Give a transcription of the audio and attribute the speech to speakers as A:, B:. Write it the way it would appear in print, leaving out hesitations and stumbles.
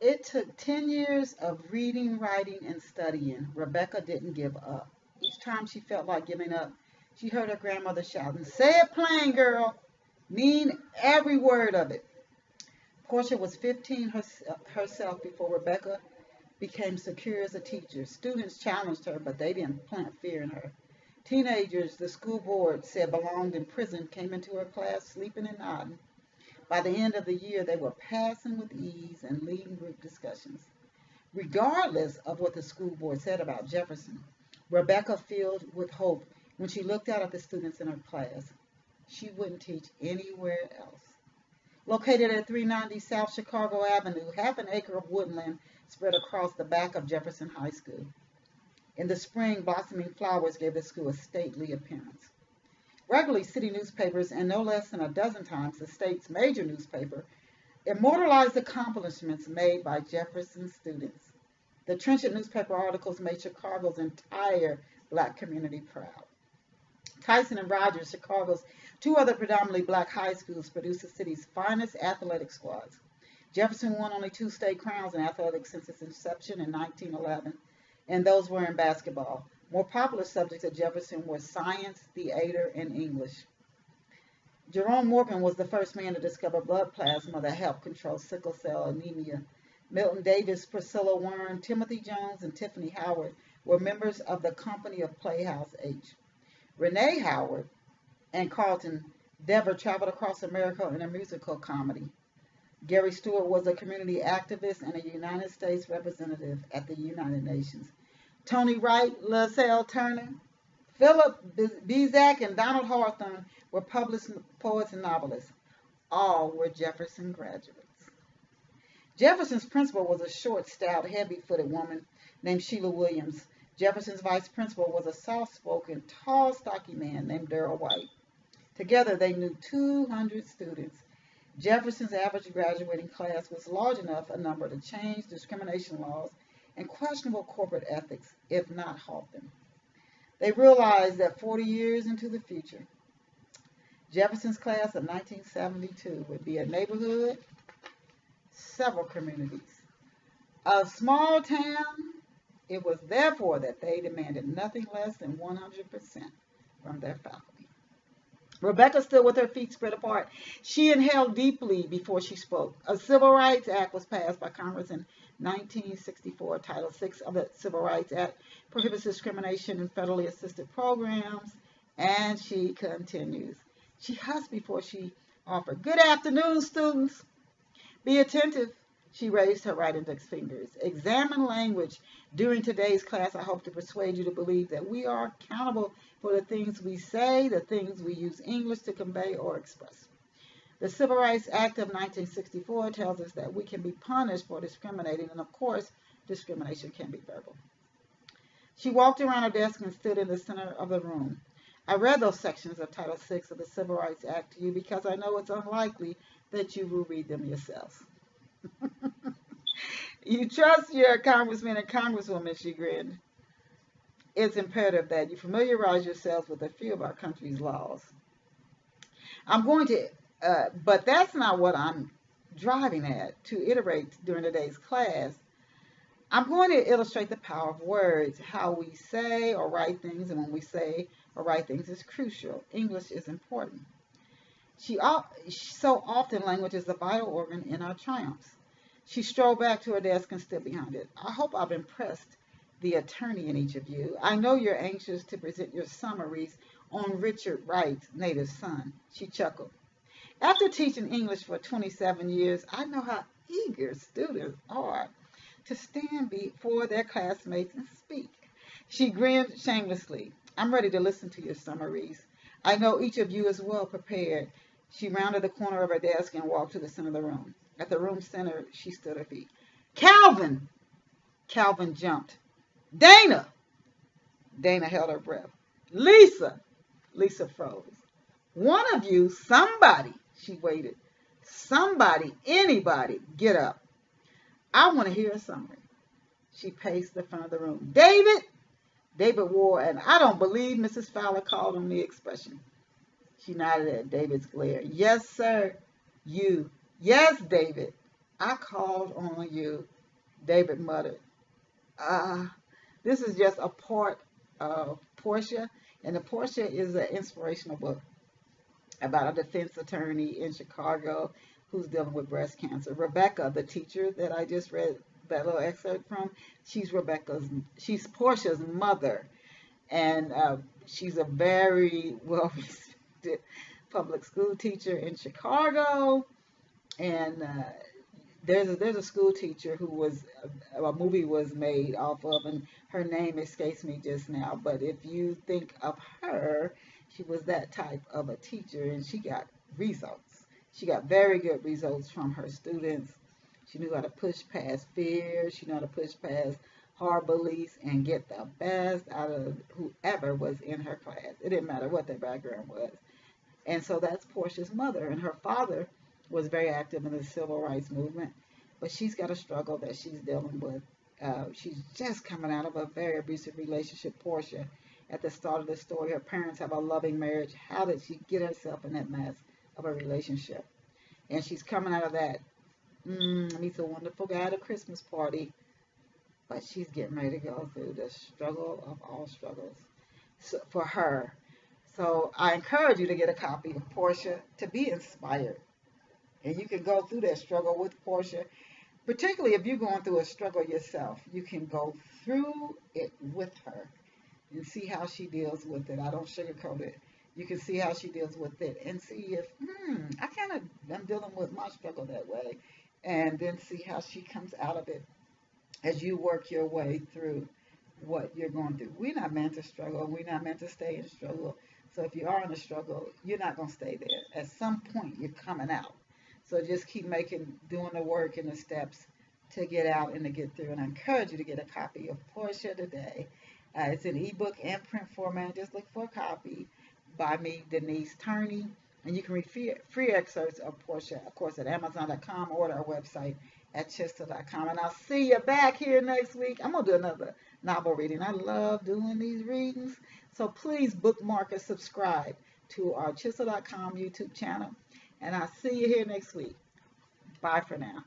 A: It took 10 years of reading, writing, and studying. Rebecca didn't give up. Each time she felt like giving up, she heard her grandmother shouting, "Say it plain, girl. Mean every word of it." Portia was 15 herself before Rebecca became secure as a teacher. Students challenged her, but they didn't plant fear in her. Teenagers the school board said belonged in prison came into her class sleeping and nodding. By the end of the year, they were passing with ease and leading group discussions. Regardless of what the school board said about Jefferson, Rebecca filled with hope when she looked out at the students in her class. She wouldn't teach anywhere else. Located at 390 South Chicago Avenue, half an acre of woodland spread across the back of Jefferson High School. In the spring, blossoming flowers gave the school a stately appearance. Regularly, city newspapers, and no less than a dozen times the state's major newspaper, immortalized accomplishments made by Jefferson students. The trenchant newspaper articles made Chicago's entire black community proud. Tyson and Rogers, Chicago's two other predominantly black high schools, produced the city's finest athletic squads. Jefferson won only two state crowns in athletics since its inception in 1911, and those were in basketball. More popular subjects at Jefferson were science, theater, and English. Jerome Morgan was the first man to discover blood plasma that helped control sickle cell anemia. Milton Davis, Priscilla Wern, Timothy Jones, and Tiffany Howard were members of the Company of Playhouse H. Renee Howard and Carlton Dever traveled across America in a musical comedy. Gary Stewart was a community activist and a United States representative at the United Nations. Tony Wright, LaSalle Turner, Philip Bizak, and Donald Hawthorne were published poets and novelists. All were Jefferson graduates. Jefferson's principal was a short, stout, heavy-footed woman named Sheila Williams. Jefferson's vice principal was a soft-spoken, tall, stocky man named Darrell White. Together, they knew 200 students. Jefferson's average graduating class was large enough a number to change discrimination laws and questionable corporate ethics, if not halt them. They realized that 40 years into the future, Jefferson's class of 1972 would be a neighborhood, several communities, a small town. It was therefore that they demanded nothing less than 100% from their faculty. Rebecca stood with her feet spread apart. She inhaled deeply before she spoke. A Civil Rights Act was passed by Congress in 1964. Title VI of the Civil Rights Act prohibits discrimination in federally assisted programs. And she continues. She husked before she offered, "Good afternoon, students. Be attentive." She raised her right index fingers. "Examine language. During today's class, I hope to persuade you to believe that we are accountable for the things we say, the things we use English to convey or express. The Civil Rights Act of 1964 tells us that we can be punished for discriminating, and of course, discrimination can be verbal." She walked around her desk and stood in the center of the room. "I read those sections of Title VI of the Civil Rights Act to you because I know it's unlikely that you will read them yourselves." "You trust your congressman and congresswoman," she grinned. "It's imperative that you familiarize yourselves with a few of our country's laws." I'm going to, but that's not what I'm driving at to iterate during today's class. I'm going to illustrate the power of words, how we say or write things, and when we say or write things is crucial. English is important. So often language is the vital organ in our triumphs. She strolled back to her desk and stood behind it. "I hope I've impressed the attorney in each of you. I know you're anxious to present your summaries on Richard Wright's native son." She chuckled. "After teaching English for 27 years, I know how eager students are to stand before their classmates and speak." She grinned shamelessly. "I'm ready to listen to your summaries. I know each of you is well prepared." She rounded the corner of her desk and walked to the center of the room. At the room center, she stood her feet. "Calvin!" Calvin jumped. "Dana!" Dana held her breath. "Lisa!" Lisa froze. "One of you, somebody," she waited. "Somebody, anybody, get up. I want to hear a summary." She paced the front of the room. "David!" David wore an "I don't believe Mrs. Fowler called on me" expression. She nodded at David's glare. "Yes, sir. You." "Yes, David. I called on you, David muttered. Uh, this is just a part of Portia, and the Portia is an inspirational book about a defense attorney in Chicago who's dealing with breast cancer. Rebecca, the teacher that I just read that little excerpt from, she's Portia's mother, and she's a very well respected public school teacher in Chicago. And there's a school teacher who was a movie was made off of, and her name escapes me just now. But if you think of her, she was that type of a teacher, and she got results. She got very good results from her students. She knew how to push past fear. She knew how to push past hard beliefs and get the best out of whoever was in her class. It didn't matter what their background was. And so that's Portia's mother. And her father was very active in the civil rights movement. But she's got a struggle that she's dealing with. She's just coming out of a very abusive relationship, Portia. At the start of the story, her parents have a loving marriage. How did she get herself in that mess of a relationship? And she's coming out of that. Meets a wonderful guy at a Christmas party. But she's getting ready to go through the struggle of all struggles for her. So I encourage you to get a copy of Portia to be inspired. And you can go through that struggle with Portia. Particularly if you're going through a struggle yourself, you can go through it with her and see how she deals with it. I don't sugarcoat it. You can see how she deals with it and see if, I'm dealing with my struggle that way. And then see how she comes out of it as you work your way through what you're going through. We're not meant to struggle. We're not meant to stay in struggle. So if you are in a struggle, you're not going to stay there. At some point, you're coming out. So just keep doing the work and the steps to get out and to get through. And I encourage you to get a copy of Portia today. It's in ebook and print format. Just look for a copy by me, Denise Turney. And you can read free excerpts of Portia, of course, at Amazon.com or at our website at Chista.com. And I'll see you back here next week. I'm going to do another novel reading. I love doing these readings. So please bookmark and subscribe to our Chista.com YouTube channel. And I'll see you here next week. Bye for now.